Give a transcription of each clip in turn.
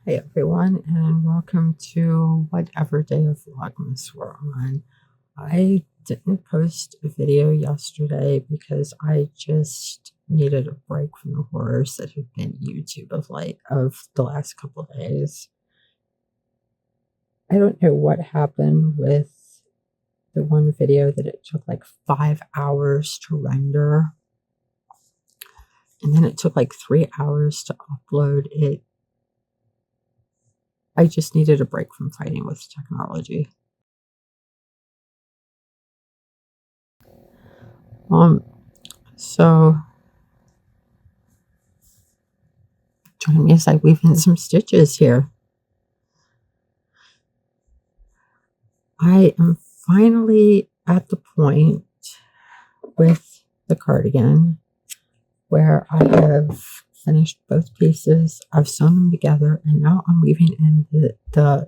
Hey everyone, and welcome to whatever day of Vlogmas we're on. I didn't post a video yesterday because I just needed a break from the horrors that have been YouTube of the last couple of days. I don't know what happened with the one video that it took like 5 hours to render, and then it took like 3 hours to upload it. I just needed a break from fighting with technology. So join me as I weave in some stitches here. I am finally at the point with the cardigan where I have finished both pieces. I've sewn them together, and now I'm weaving in the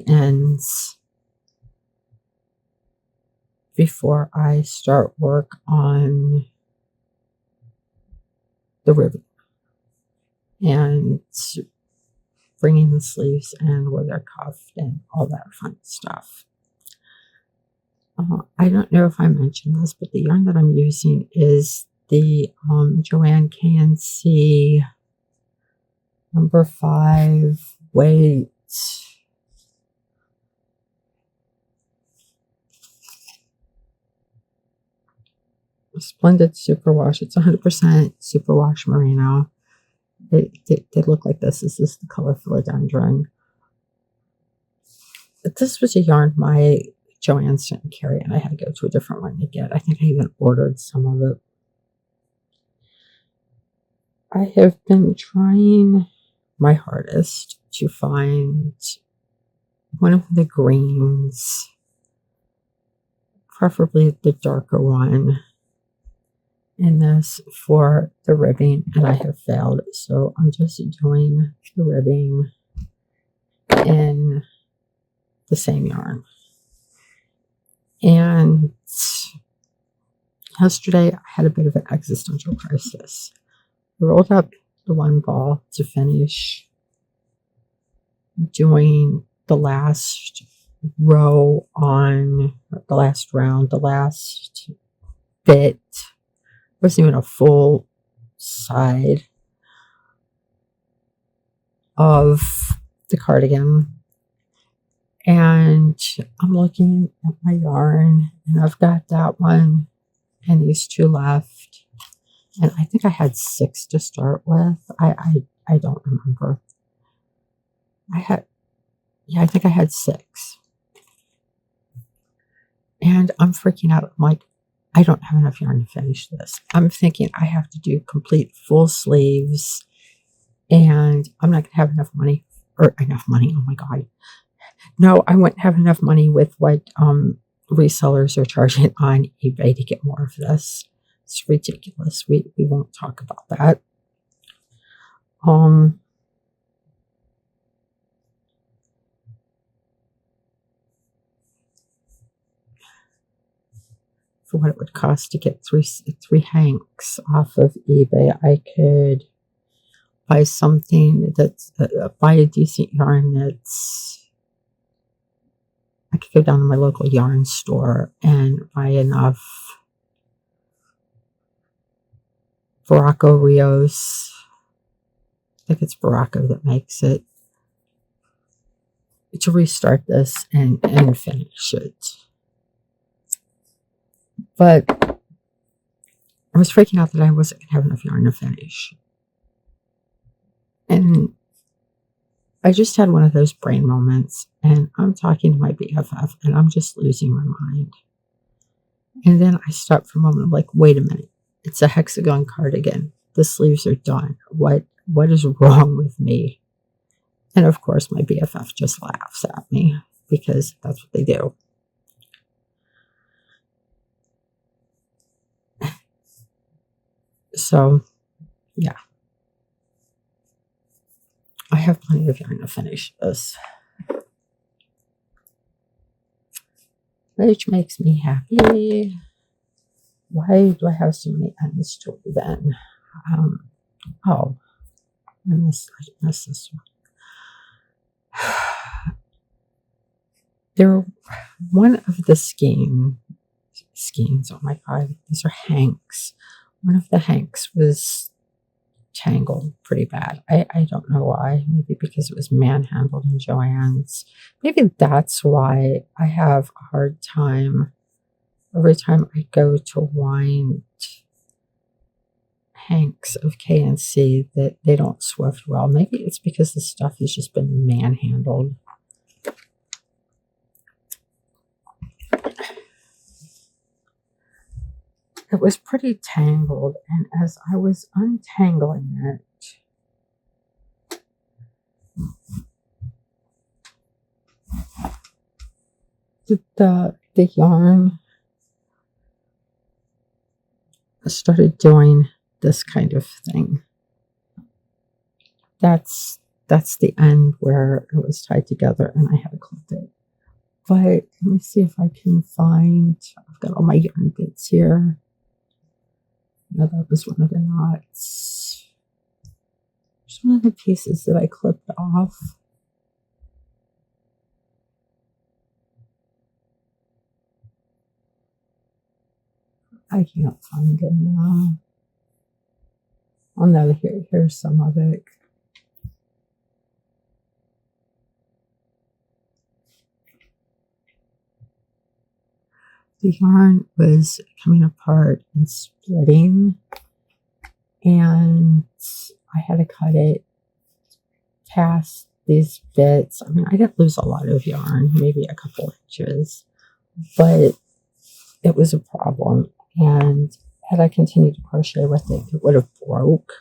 ends before I start work on the ribbon and bringing the sleeves in where they're cuffed and all that fun stuff. I don't know if I mentioned this, but the yarn that I'm using is the Joanne KNC number 5 weight. Splendid superwash. It's 100% superwash merino. They look like this. This is the color philodendron. But this was a yarn my Joanne's didn't carry, and I had to go to a different one to get. I think I even ordered some of it. I have been trying my hardest to find one of the greens, preferably the darker one, in this for the ribbing, and I have failed. So I'm just doing the ribbing in the same yarn. And yesterday I had a bit of an existential crisis. I rolled up the one ball to finish doing the last row on the last round, the last bit. Wasn't even a full side of the cardigan. And I'm looking at my yarn, and I've got that one and these two left. And I think I had 6 to start with. I don't remember. I think I had 6. And I'm freaking out. I'm like, I don't have enough yarn to finish this. I'm thinking I have to do complete full sleeves, and I'm not going to have enough money. Oh my God. No, I wouldn't have enough money with what resellers are charging on eBay to get more of this. It's ridiculous. We won't talk about that. For what it would cost to get three hanks off of eBay, I could buy something that's buy a decent yarn that's. I could go down to my local yarn store and buy enough Baracco Rios. I think it's Baracco that makes it, to restart this and finish it. But I was freaking out that I wasn't going to have enough yarn to finish. And I just had one of those brain moments, and I'm talking to my BFF, and I'm just losing my mind. And then I stopped for a moment. I'm like, wait a minute. It's a hexagon cardigan. The sleeves are done. What is wrong with me? And of course, my BFF just laughs at me, because that's what they do. So, yeah. I have plenty of yarn to finish this, which makes me happy. Why do I have so many ends to weave in? Oh, I miss this one. There, one of the skeins, oh my God, these are hanks. One of the hanks was tangled pretty bad. I don't know why. Maybe because it was manhandled in Joann's. Maybe that's why I have a hard time every time I go to wind hanks of K&C that they don't swift well. Maybe it's because the stuff has just been manhandled. It was pretty tangled, and as I was untangling it, the yarn started doing this kind of thing. That's the end where it was tied together, and I had to clip it. But let me see if I can find. I've got all my yarn bits here. No, that was one of the knots. There's one of the pieces that I clipped off. I can't find it now. Oh no, here's some of it. The yarn was coming apart and splitting, and I had to cut it past these bits. I mean, I didn't lose a lot of yarn, maybe a couple inches, but it was a problem. And had I continued to crochet with it, it would have broke.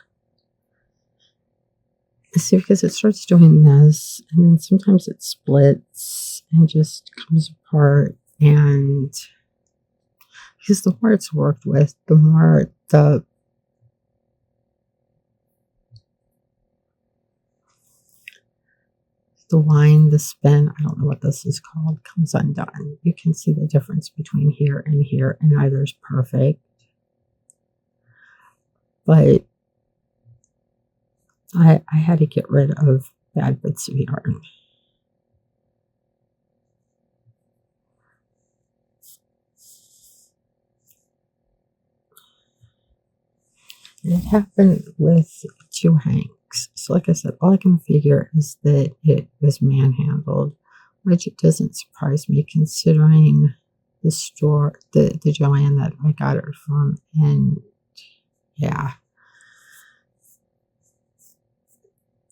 See, because it starts doing this, and then sometimes it splits and just comes apart. And because the more it's worked with, the more the wind, the spin, I don't know what this is called, comes undone. You can see the difference between here, and neither is perfect. But I had to get rid of bad bits of yarn. It happened with 2 hanks. So like I said, all I can figure is that it was manhandled, which it doesn't surprise me considering the store, the Joann that I got it from. And yeah,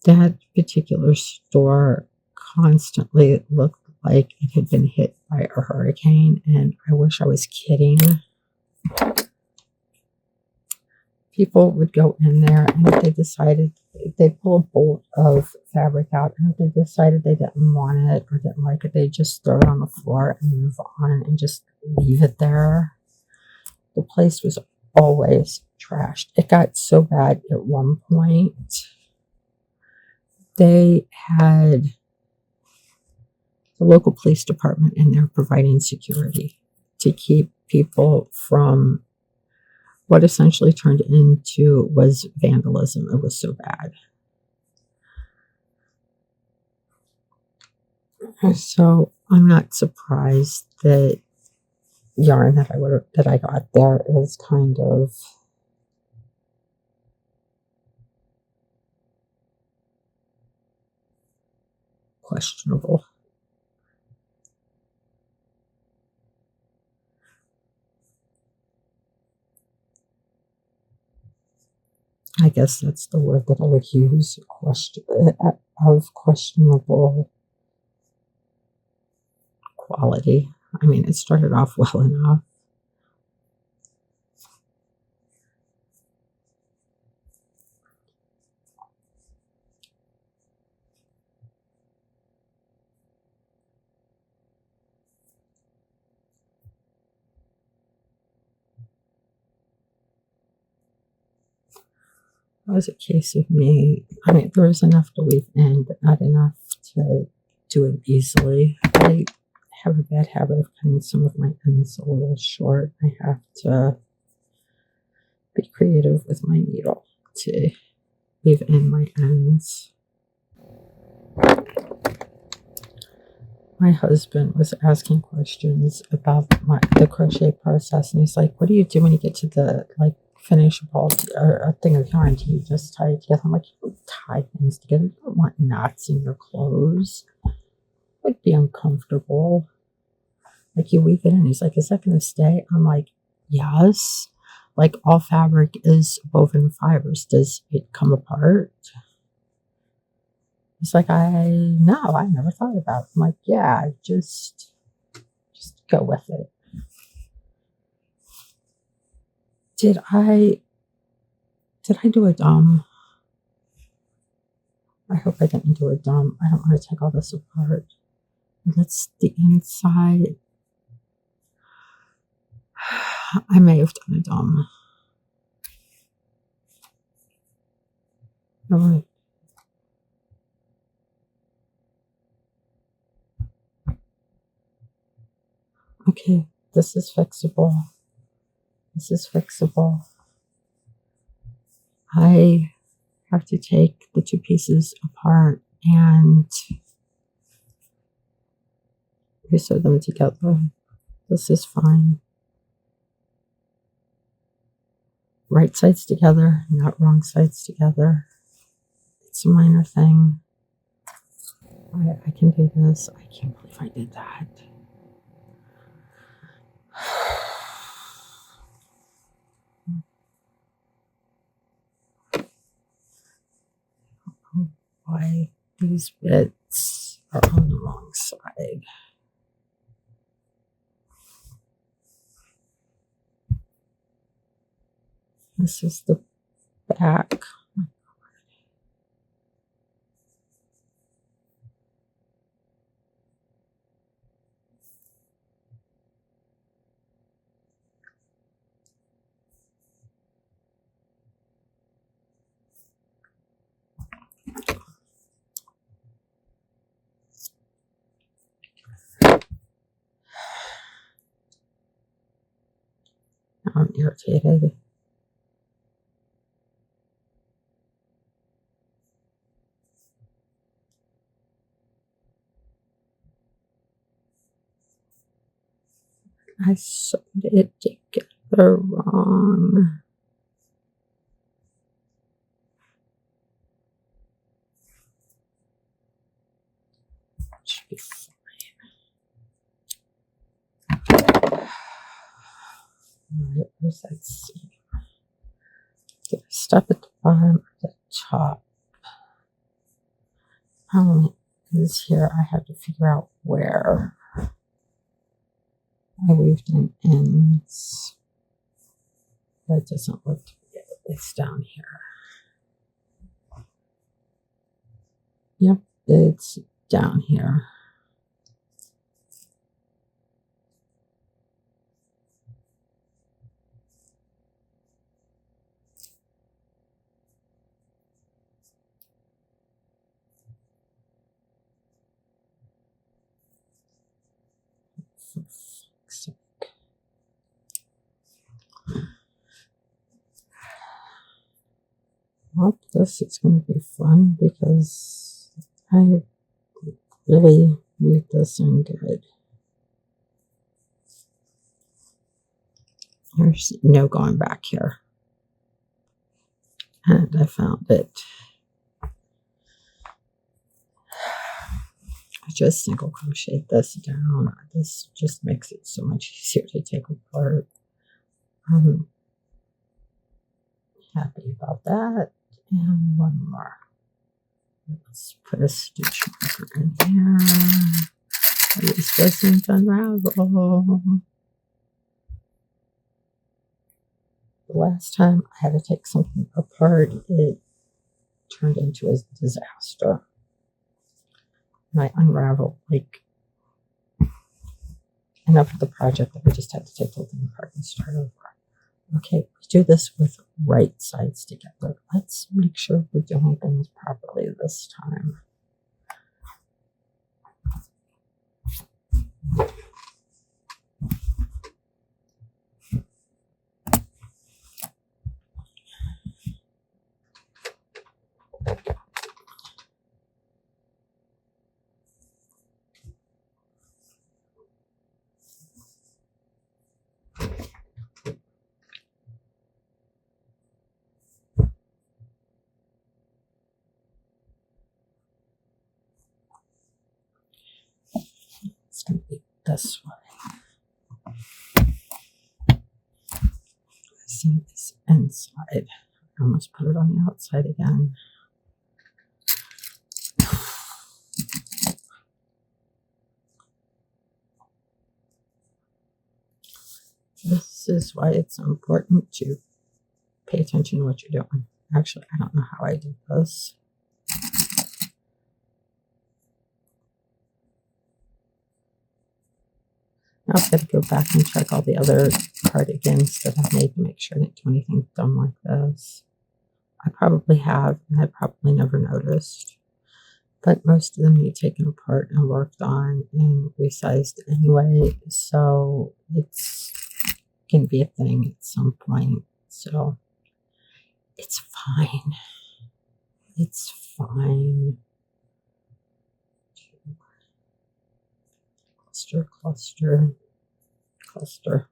that particular store constantly looked like it had been hit by a hurricane, and I wish I was kidding. People would go in there, and if they decided, they'd pull a bolt of fabric out, and if they decided they didn't want it or didn't like it, they'd just throw it on the floor and move on and just leave it there. The place was always trashed. It got so bad at one point, they had the local police department in there providing security to keep people from what essentially turned into was vandalism. It was so bad. So I'm not surprised that yarn that I got there is kind of questionable. I guess that's the word that I would use, of questionable quality. I mean, it started off well enough. It was a case of me, I mean, there was enough to weave in, but not enough to do it easily. I have a bad habit of cutting some of my ends a little short. I have to be creative with my needle to weave in my ends. My husband was asking questions about the crochet process, and he's like, "What do you do when you get to the like finish a ball or a thing of yarn? Do you just tie it together?" I'm like, "You don't tie things together. You don't want knots in your clothes. It would be uncomfortable. Like you weave it in." He's like, "Is that going to stay?" I'm like, "Yes. Like all fabric is woven fibers. Does it come apart?" It's like, I never thought about it. I'm like, yeah, just go with it. Did I do a dumb? I hope I didn't do a dumb. I don't want to take all this apart. That's the inside. I may have done a dumb. All right. Okay, this is fixable. This is fixable. I have to take the two pieces apart and sew them together. This is fine. Right sides together, not wrong sides together. It's a minor thing. I can do this. I can't believe I did that. Why these bits are on the wrong side. This is the back. I'm irritated. I sewed it together wrong. Should be fine. Alright, where's that seam? Did I stop at the bottom or the top? Problem is here I have to figure out where I weaved in ends. That doesn't look to be it. It's down here. Yep, it's down here. For fuck's sake. Well, this is going to be fun because I really weave this in good. There's no going back here. And I found it. I just single crocheted this down. This just makes it so much easier to take apart. I'm happy about that. And one more. Let's put a stitch marker in here. This doesn't unravel. The last time I had to take something apart, it turned into a disaster. And I unraveled like enough of the project that I just had to take the thing apart and start over. Okay, we do this with right sides together. Let's make sure we're doing things properly this time. this way. See this inside. I almost put it on the outside again. This is why it's so important to pay attention to what you're doing. Actually, I don't know how I did this. Now I've got to go back and check all the other cardigans that I've made to make sure I didn't do anything dumb like this. I probably have, and I probably never noticed. But most of them need taken apart and worked on and resized anyway, so it's going to be a thing at some point. So it's fine. It's fine. Cluster, cluster, cluster.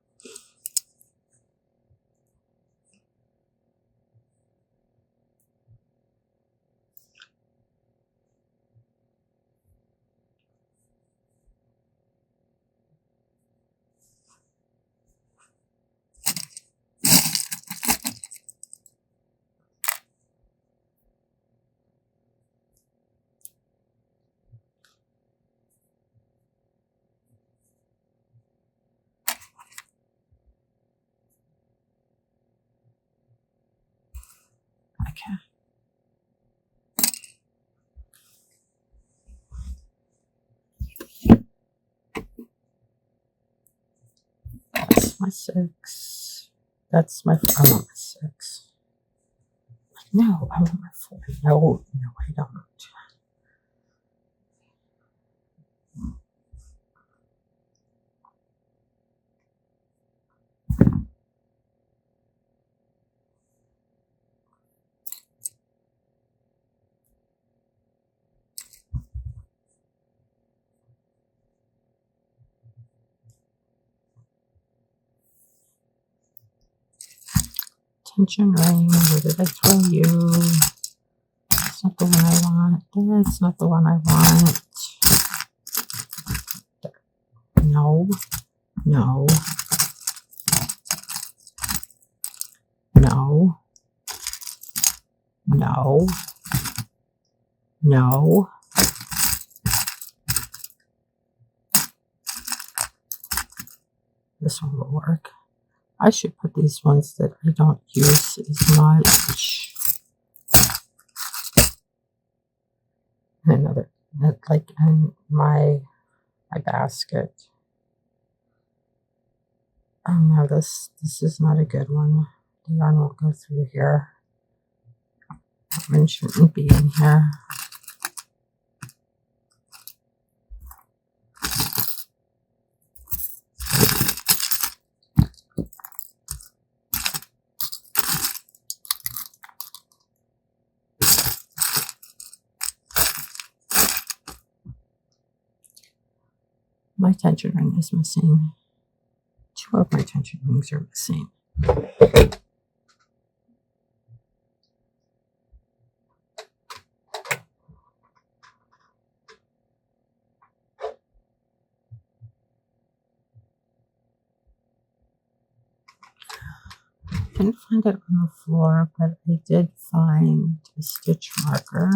Okay. That's my 6. That's my, I want my 6. No, I want my 4. No, no, I don't. Tension ring, where did I throw you? That's not the one I want. That's not the one I want. No, no, no, no, no. This one will work. I should put these ones that I don't use as much. And another, like in my basket. Oh no, this is not a good one. The yarn will go through here. That one shouldn't be in here. My tension ring is missing. 2 of my tension rings are missing. Didn't find it on the floor, but I did find a stitch marker.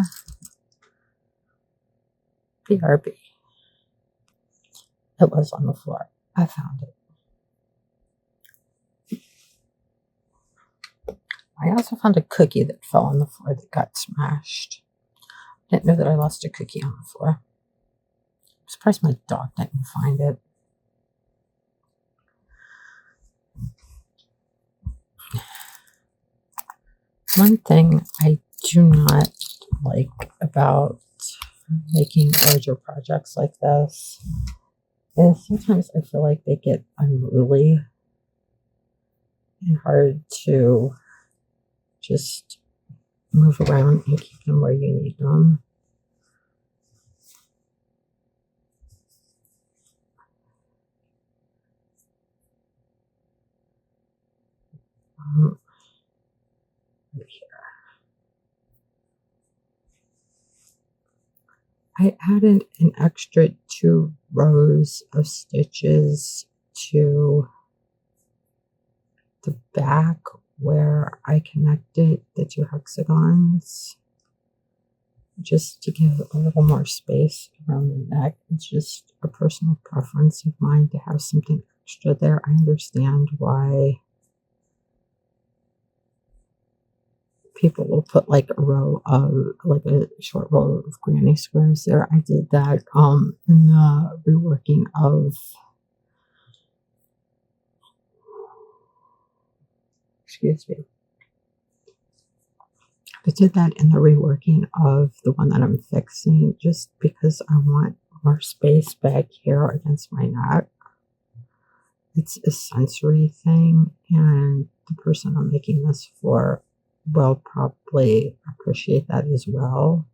BRB. It was on the floor. I found it. I also found a cookie that fell on the floor that got smashed. Didn't know that I lost a cookie on the floor. I'm surprised my dog didn't find it. One thing I do not like about making larger projects like this is sometimes I feel like they get unruly and hard to just move around and keep them where you need them. Right here. I added an extra 2 rows of stitches to the back where I connected the 2 hexagons, just to give a little more space around the neck. It's just a personal preference of mine to have something extra there. I understand why people will put like a row of, like a short row of granny squares there. I did that in the reworking of, excuse me, I did that in the reworking of the one that I'm fixing, just because I want more space back here against my neck. It's a sensory thing, and the person I'm making this for will probably appreciate that as well.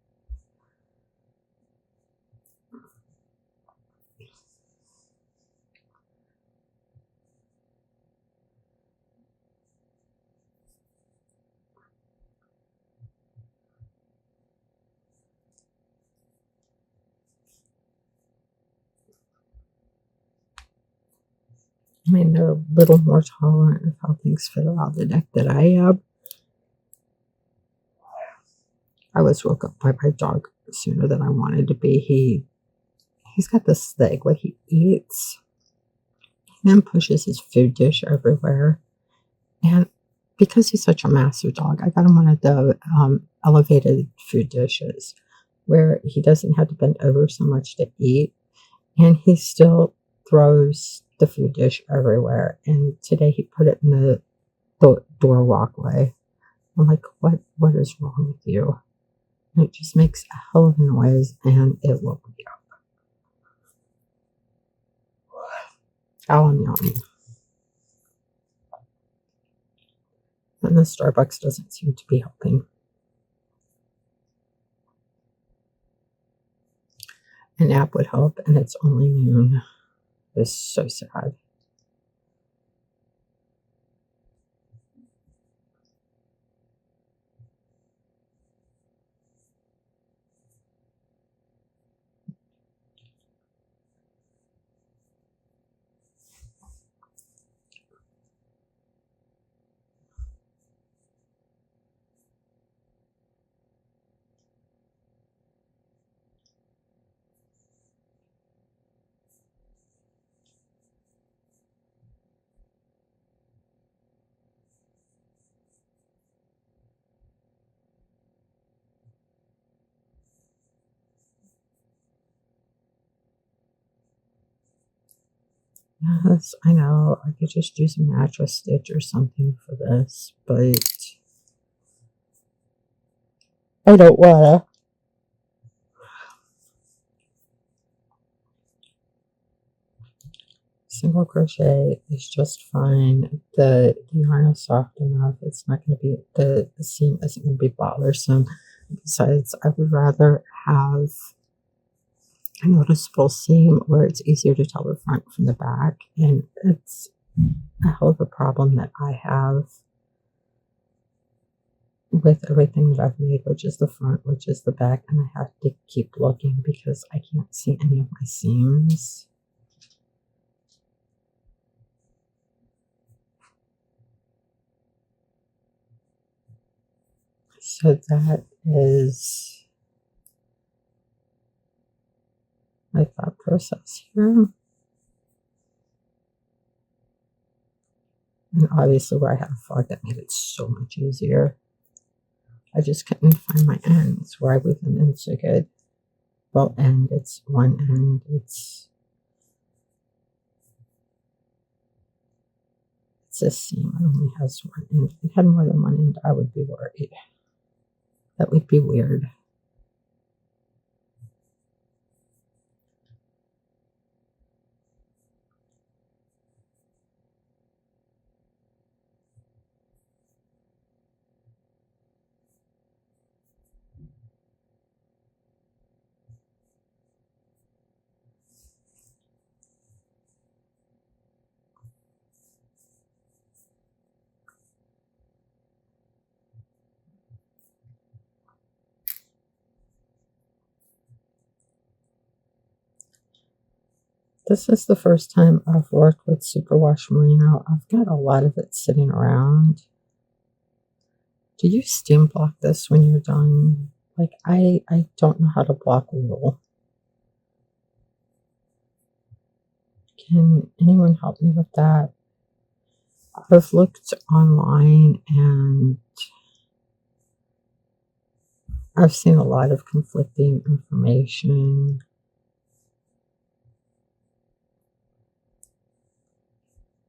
I mean, they're a little more tolerant of how things fit around the neck than I am. I was woke up by my dog sooner than I wanted to be. He's got this thing when he eats, he then pushes his food dish everywhere. And because he's such a massive dog, I got him one of the elevated food dishes where he doesn't have to bend over so much to eat, and he still throws the food dish everywhere. And today he put it in the door walkway. I'm like, what is wrong with you? And it just makes a hell of a noise, and it woke me up. Oh, I'm yawning. And the Starbucks doesn't seem to be helping. A nap would help, and it's only noon. It's so sad. Yes, I know. I could just use a mattress stitch or something for this, but I don't wanna. Single crochet is just fine. The yarn is soft enough. It's not going to be, the seam isn't going to be bothersome. Besides, I would rather have a noticeable seam where it's easier to tell the front from the back. And it's a hell of a problem that I have with everything that I've made, which is the front, which is the back, and I have to keep looking because I can't see any of my seams. So that is my thought process here. And obviously where I had a fog, that made it so much easier. I just couldn't find my ends where I weave them in so good. Well, end, it's one end, it's a seam. It only has one end. If it had more than one end, I would be worried. That would be weird. This is the first time I've worked with superwash merino. I've got a lot of it sitting around. Do you steam block this when you're done? Like, I don't know how to block wool. Can anyone help me with that? I've looked online and I've seen a lot of conflicting information.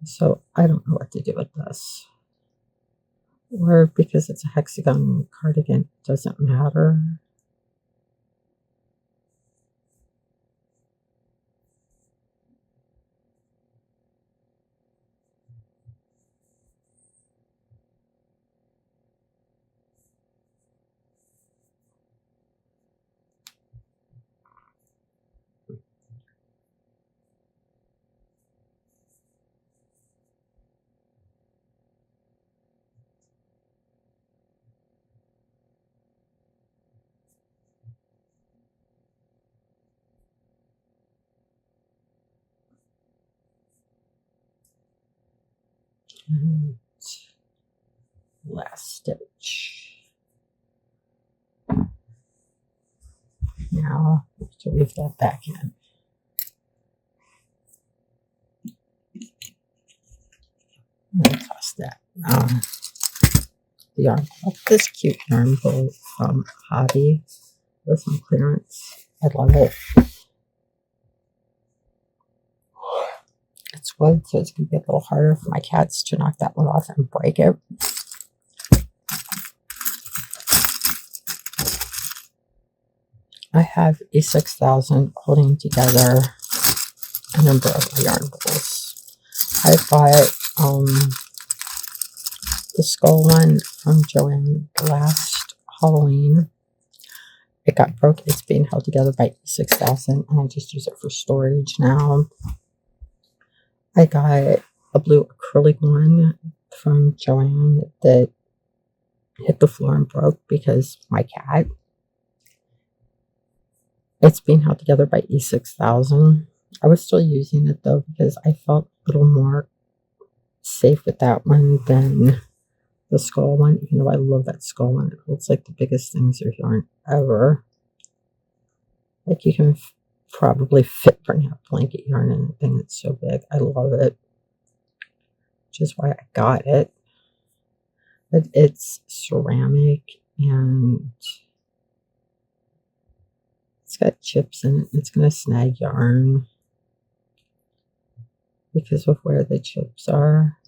So I don't know what to do with this. Or because it's a hexagon cardigan, it doesn't matter. And last stitch. Now, to weave that back in. I'm going to toss that. The yarn. This cute yarn bowl from Hobby with some clearance. I love it. It's wood, so it's going to be a little harder for my cats to knock that one off and break it. I have a 6,000 holding together a number of my yarn bowls. I bought the skull one from Joanne last Halloween. It got broke. It's being held together by 6,000, and I just use it for storage now. I got a blue acrylic one from Joanne that hit the floor and broke because my cat. It's being held together by E6000. I was still using it though because I felt a little more safe with that one than the skull one, even though I love that skull one. It looks like the biggest things of yarn ever. Like you can probably fit burnout blanket yarn in a thing that's so big. I love it. Which is why I got it. But it's ceramic and it's got chips in it. It's going to snag yarn because of where the chips are.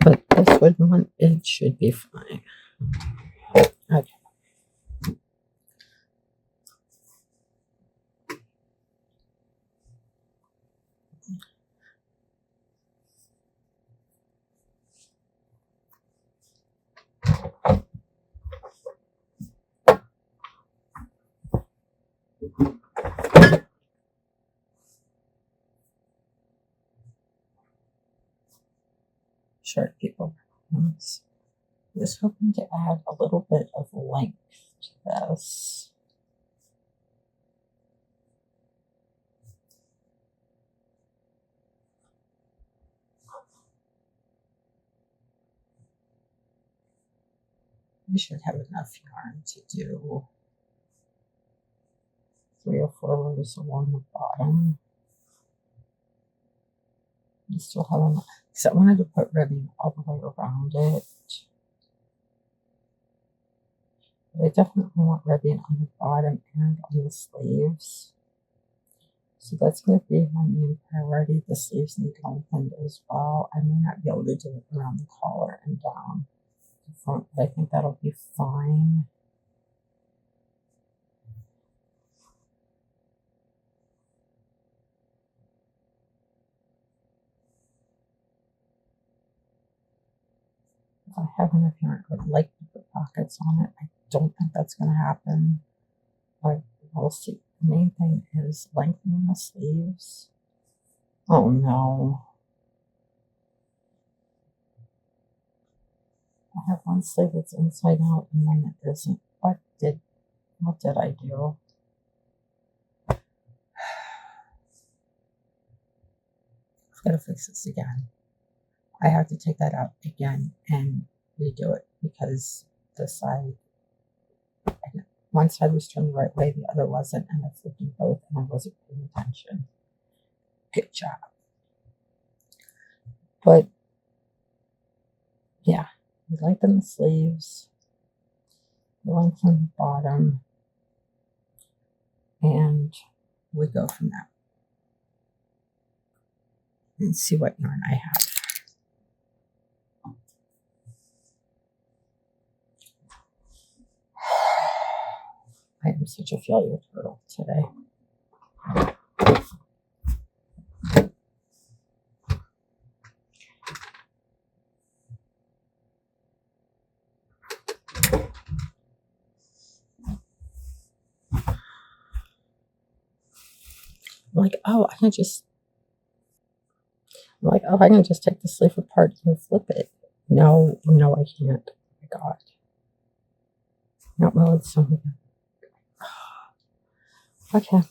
But this wooden one, it should be fine. Okay. Short people. I was hoping to add a little bit of length to this. We should have enough yarn to do 3 or 4 rows along the bottom. I still have enough, because I wanted to put ribbing all the way around it. But I definitely want ribbing on the bottom and on the sleeves. So that's going to be my main priority. The sleeves need lengthened as well. I may not be able to do it around the collar and down the front, but I think that'll be fine. If I have enough yarn, I would like to put pockets on it. I don't think that's going to happen, but we'll see. The main thing is lengthening the sleeves. Oh no. have one sleeve that's inside out and one that isn't. What did I do? I've got to fix this again. I have to take that out again and redo it because the side, one side was turned the right way, the other wasn't, and I flipped them both and I wasn't paying attention. Good job. But yeah, we lengthen the sleeves, we lengthen the bottom, and we go from there. And see what yarn I have. I am such a failure turtle today. I'm like, oh, I can just take the sleeve apart and flip it. No, I can't. Oh my God. Not well, it's so good. Okay.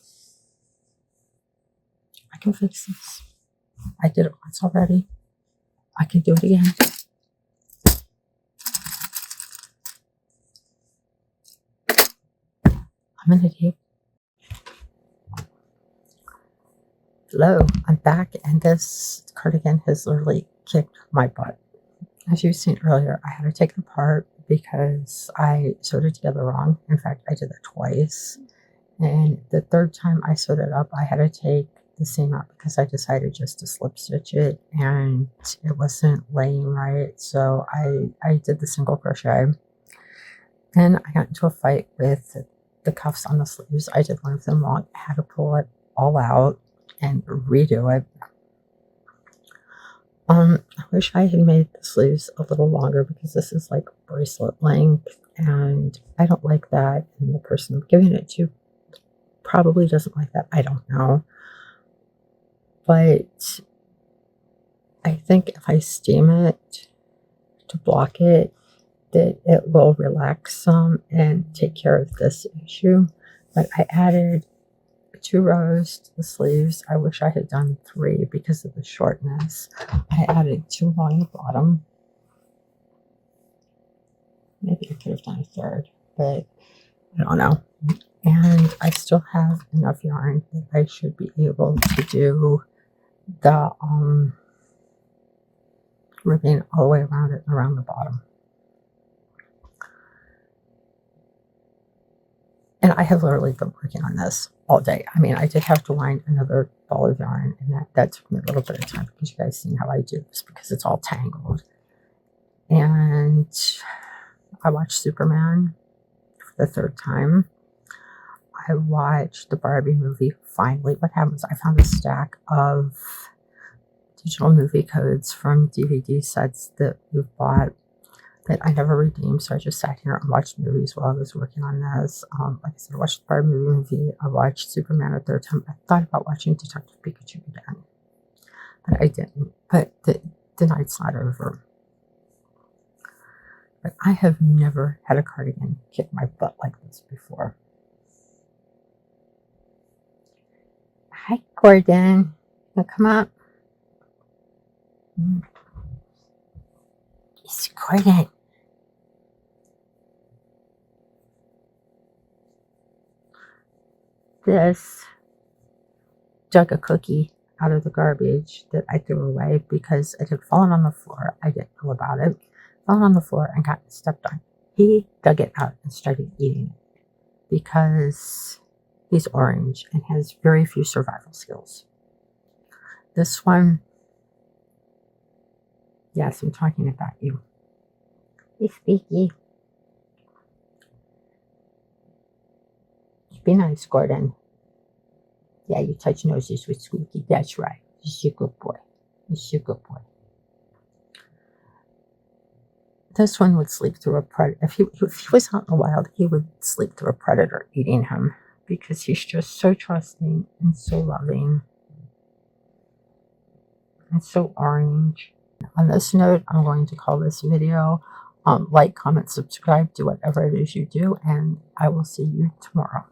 I can fix this. I did it once already. I can do it again. I'm an idiot. Hello, I'm back, and this cardigan has literally kicked my butt. As you've seen earlier, I had to take it apart because I sewed it together wrong. In fact, I did that twice. And the third time I sewed it up, I had to take the seam out because I decided just to slip stitch it, and it wasn't laying right. So I did the single crochet. Then I got into a fight with the cuffs on the sleeves. I did one of them wrong. I had to pull it all out and redo it. I wish I had made the sleeves a little longer because this is like bracelet length, and I don't like that. And the person I'm giving it to probably doesn't like that. I don't know. But I think if I steam it to block it, that it will relax some and take care of this issue. But I added 2 rows to the sleeves. I wish I had done 3 because of the shortness. I added 2 along the bottom. Maybe I could have done a third, but I don't know. And I still have enough yarn that I should be able to do the ribbing all the way around it and around the bottom. And I have literally been working on this all day. I mean, I did have to wind another ball of yarn, and that took me a little bit of time because you guys seen how I do this because it's all tangled. And I watched Superman for the 3rd time. I watched the Barbie movie. Finally, what happens? I found a stack of digital movie codes from DVD sets that we've bought that I never redeemed, so I just sat here and watched movies while I was working on this. Like I said, I watched the Barbie movie. I watched Superman a 3rd time. I thought about watching Detective Pikachu again, but I didn't. But the night's not over. But I have never had a cardigan kick my butt like this before. Hi, Gordon. Now come up. It's Gordon. This dug a cookie out of the garbage that I threw away because it had fallen on the floor. I didn't know about it. Fallen on the floor and got stepped on. He dug it out and started eating it because he's orange and has very few survival skills. This one, yes, I'm talking about you. Hey, Squeaky. Be nice, Gordon. Yeah, you touch noses with Squeaky. That's right. He's a good boy. He's a good boy. This one would sleep through a predator. If he was out in the wild, he would sleep through a predator eating him because he's just so trusting and so loving and so orange. On this note, I'm going to call this video Like, comment, subscribe, do whatever it is you do, and I will see you tomorrow.